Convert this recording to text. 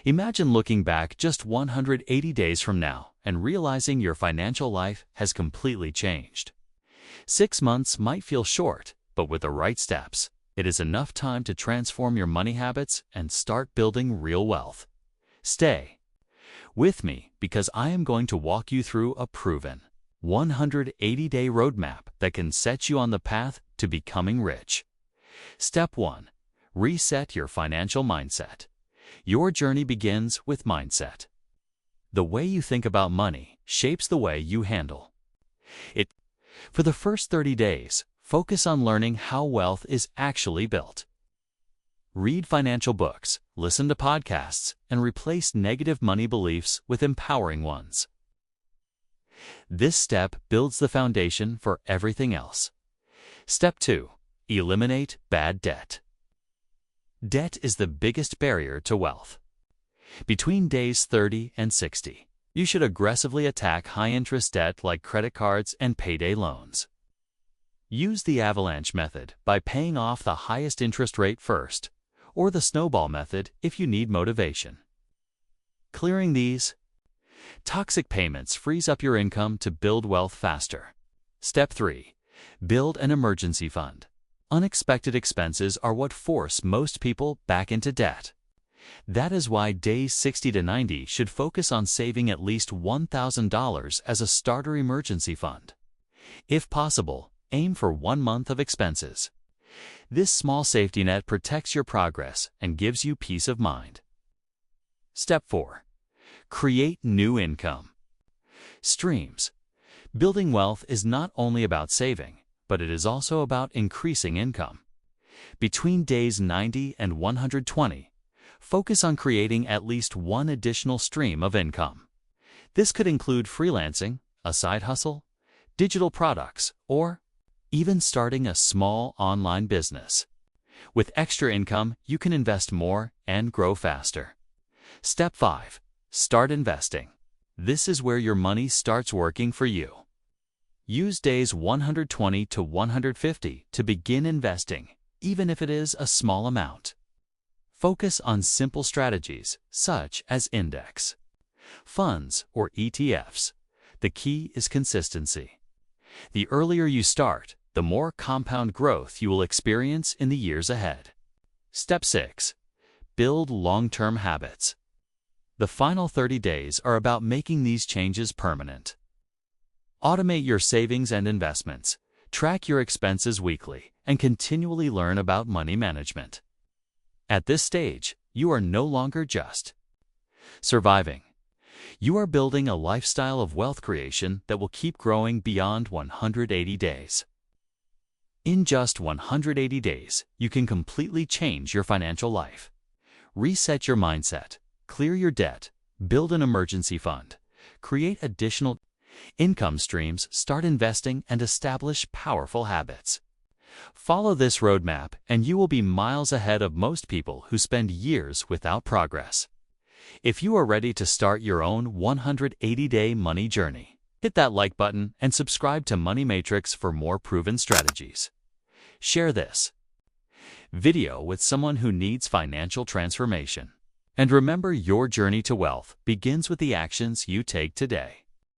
Imagine looking back just 180 days from now and realizing your financial life has completely changed. 6 months might feel short, but with the right steps, it is enough time to transform your money habits and start building real wealth. Stay with me because I am going to walk you through a proven 180-day roadmap that can set you on the path to becoming rich. Step 1. Reset your financial mindset. Your journey begins with mindset. The way you think about money shapes the way you handle it. For the first 30 days, focus on learning how wealth is actually built. Read financial books, listen to podcasts, and replace negative money beliefs with empowering ones. This step builds the foundation for everything else. Step 2. Eliminate bad debt. Debt is the biggest barrier to wealth. Between days 30 and 60, you should aggressively attack high-interest debt like credit cards and payday loans. Use the avalanche method by paying off the highest interest rate first, or the snowball method if you need motivation. Clearing these toxic payments frees up your income to build wealth faster. Step 3. Build an emergency fund. Unexpected expenses are what force most people back into debt. That is why days 60 to 90 should focus on saving at least $1,000 as a starter emergency fund. If possible, aim for 1 month of expenses. This small safety net protects your progress and gives you peace of mind. Step 4. Create new income streams. Building wealth is not only about saving, but it is also about increasing income. Between days 90 and 120, focus on creating at least one additional stream of income. This could include freelancing, a side hustle, digital products, or even starting a small online business. With extra income, you can invest more and grow faster. Step 5. Start investing. This is where your money starts working for you. Use days 120 to 150 to begin investing, even if it is a small amount. Focus on simple strategies, such as index funds or ETFs. The key is consistency. The earlier you start, the more compound growth you will experience in the years ahead. Step 6. Build long-term habits. The final 30 days are about making these changes permanent. Automate your savings and investments, track your expenses weekly, and continually learn about money management. At this stage, you are no longer just surviving. You are building a lifestyle of wealth creation that will keep growing beyond 180 days. In just 180 days, you can completely change your financial life. Reset your mindset, clear your debt, build an emergency fund, create additional income streams, start investing, and establish powerful habits. Follow this roadmap and you will be miles ahead of most people who spend years without progress. If you are ready to start your own 180-day money journey, hit that like button and subscribe to Money Matrix for more proven strategies. Share this video with someone who needs financial transformation. And remember, your journey to wealth begins with the actions you take today.